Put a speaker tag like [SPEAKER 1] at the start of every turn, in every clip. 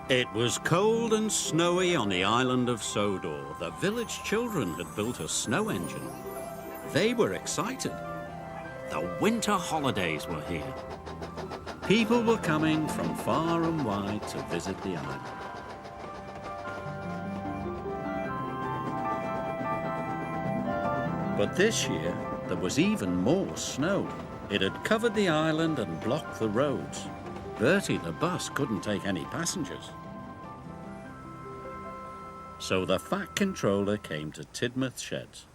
[SPEAKER 1] It was cold and snowy on the island of Sodor. The village children had built a snow engine. They were excited. The winter holidays were here. People were coming from far and wide to visit the island. But this year, there was even more snow. It had covered the island and blocked the roads. Bertie the bus couldn't take any passengers. So the Fat Controller came to Tidmouth Sheds.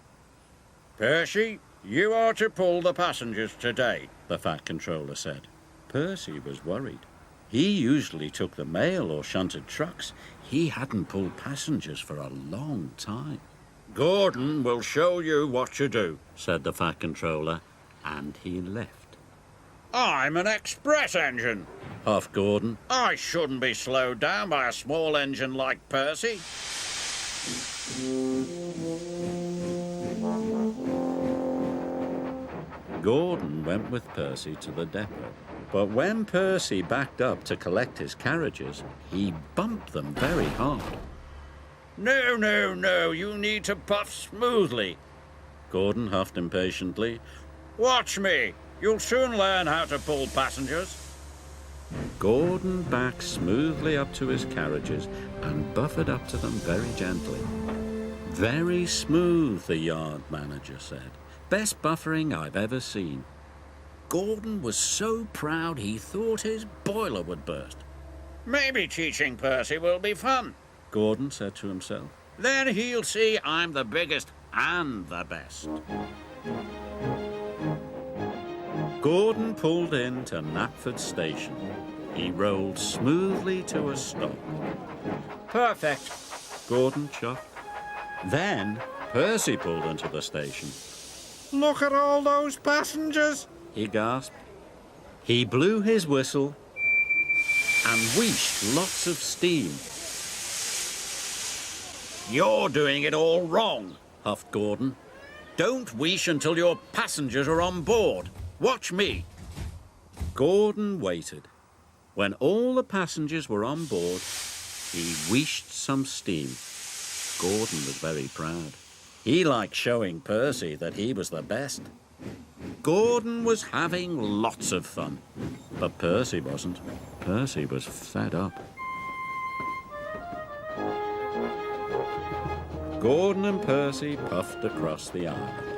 [SPEAKER 2] Percy, you are to pull the passengers today,
[SPEAKER 1] the Fat Controller said. Percy was worried. He usually took the mail or shunted trucks. He hadn't pulled passengers for a long time.
[SPEAKER 2] Gordon will show you what to do,
[SPEAKER 1] said the Fat Controller, and he left.
[SPEAKER 2] I'm an express engine,
[SPEAKER 1] huffed Gordon.
[SPEAKER 2] I shouldn't be slowed down by a small engine like Percy.
[SPEAKER 1] Gordon went with Percy to the depot. But when Percy backed up to collect his carriages, he bumped them very hard.
[SPEAKER 2] No, no, no, you need to puff smoothly,
[SPEAKER 1] Gordon huffed impatiently.
[SPEAKER 2] Watch me. You'll soon learn how to pull passengers.
[SPEAKER 1] Gordon backed smoothly up to his carriages and buffered up to them very gently. Very smooth, the yard manager said. Best buffering I've ever seen. Gordon was so proud he thought his boiler would burst.
[SPEAKER 2] Maybe teaching Percy will be fun,
[SPEAKER 1] Gordon said to himself.
[SPEAKER 2] Then he'll see I'm the biggest and the best.
[SPEAKER 1] Gordon pulled into Knapford Station. He rolled smoothly to a stop.
[SPEAKER 2] Perfect,
[SPEAKER 1] Gordon chuffed. Then Percy pulled into the station.
[SPEAKER 2] Look at all those passengers,
[SPEAKER 1] he gasped. He blew his whistle and wheeshed lots of steam.
[SPEAKER 2] You're doing it all wrong,
[SPEAKER 1] huffed Gordon.
[SPEAKER 2] Don't wheesh until your passengers are on board. Watch me.
[SPEAKER 1] Gordon waited. When all the passengers were on board, he wheeshed some steam. Gordon was very proud. He liked showing Percy that he was the best. Gordon was having lots of fun, but Percy wasn't. Percy was fed up. Gordon and Percy puffed across the island.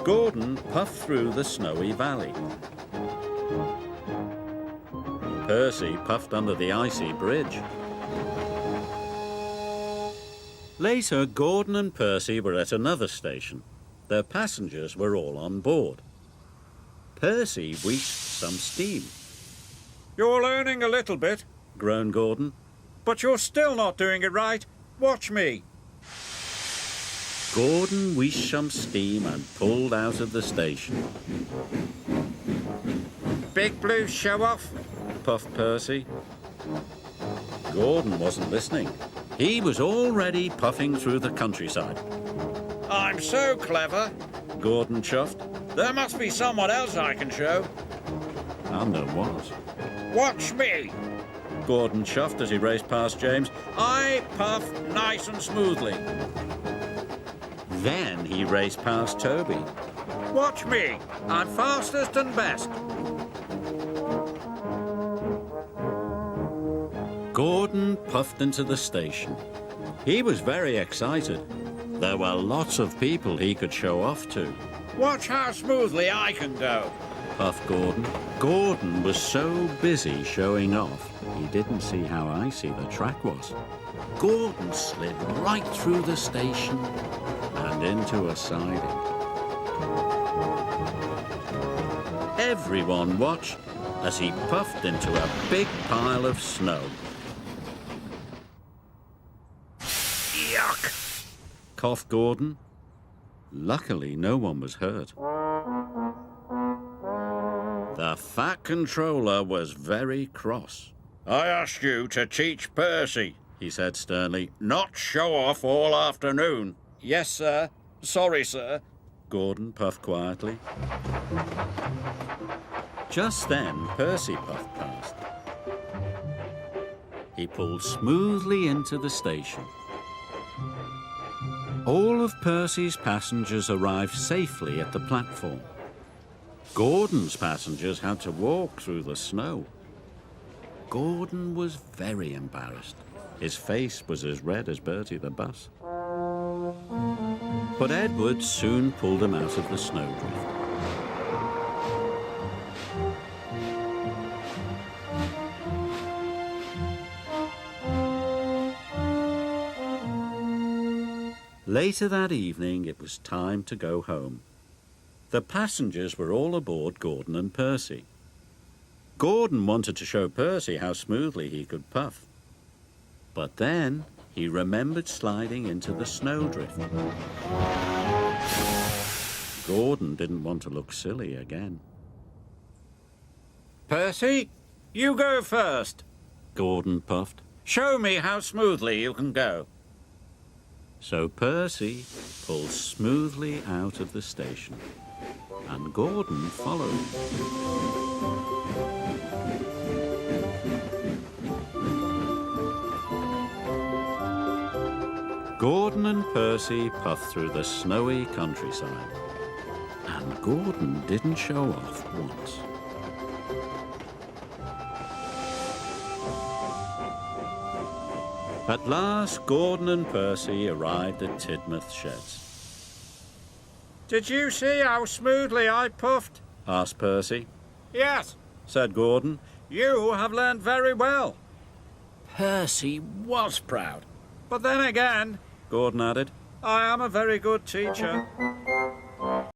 [SPEAKER 1] Gordon puffed through the snowy valley. Percy puffed under the icy bridge. Later, Gordon and Percy were at another station. Their passengers were all on board. Percy wheeshed some steam.
[SPEAKER 2] You're learning a little bit,
[SPEAKER 1] groaned Gordon.
[SPEAKER 2] But you're still not doing it right. Watch me.
[SPEAKER 1] Gordon wheeshed some steam and pulled out of the station.
[SPEAKER 2] Big blue show off,
[SPEAKER 1] puffed Percy. Gordon wasn't listening. He was already puffing through the countryside.
[SPEAKER 2] I'm so clever,
[SPEAKER 1] Gordon chuffed.
[SPEAKER 2] There must be someone else I can show.
[SPEAKER 1] And there was.
[SPEAKER 2] Watch me,
[SPEAKER 1] Gordon chuffed as he raced past James.
[SPEAKER 2] I puff nice and smoothly.
[SPEAKER 1] Then he raced past Toby.
[SPEAKER 2] Watch me, I'm fastest and best.
[SPEAKER 1] Gordon puffed into the station. He was very excited. There were lots of people he could show off to.
[SPEAKER 2] Watch how smoothly I can go,
[SPEAKER 1] puffed Gordon. Gordon was so busy showing off, he didn't see how icy the track was. Gordon slid right through the station and into a siding. Everyone watched as he puffed into a big pile of snow.
[SPEAKER 2] Yuck,
[SPEAKER 1] coughed Gordon. Luckily, no one was hurt. The Fat Controller was very cross.
[SPEAKER 2] I asked you to teach Percy, he said sternly, not show off all afternoon. Yes, sir. Sorry, sir.
[SPEAKER 1] Gordon puffed quietly. Just then, Percy puffed past. He pulled smoothly into the station. All of Percy's passengers arrived safely at the platform. Gordon's passengers had to walk through the snow. Gordon was very embarrassed. His face was as red as Bertie the bus. But Edward soon pulled him out of the snowdrift. Later that evening, it was time to go home. The passengers were all aboard Gordon and Percy. Gordon wanted to show Percy how smoothly he could puff. But then he remembered sliding into the snowdrift. Gordon didn't want to look silly again.
[SPEAKER 2] Percy, you go first.
[SPEAKER 1] Gordon puffed.
[SPEAKER 2] Show me how smoothly you can go.
[SPEAKER 1] So Percy pulled smoothly out of the station, and Gordon followed. Gordon and Percy puffed through the snowy countryside, and Gordon didn't show off once. At last, Gordon and Percy arrived at Tidmouth Sheds.
[SPEAKER 2] Did you see how smoothly I puffed?
[SPEAKER 1] Asked Percy.
[SPEAKER 2] Yes,
[SPEAKER 1] Said Gordon.
[SPEAKER 2] you have learned very well.
[SPEAKER 1] Percy was proud.
[SPEAKER 2] But then again,
[SPEAKER 1] Gordon added.
[SPEAKER 2] I am a very good teacher.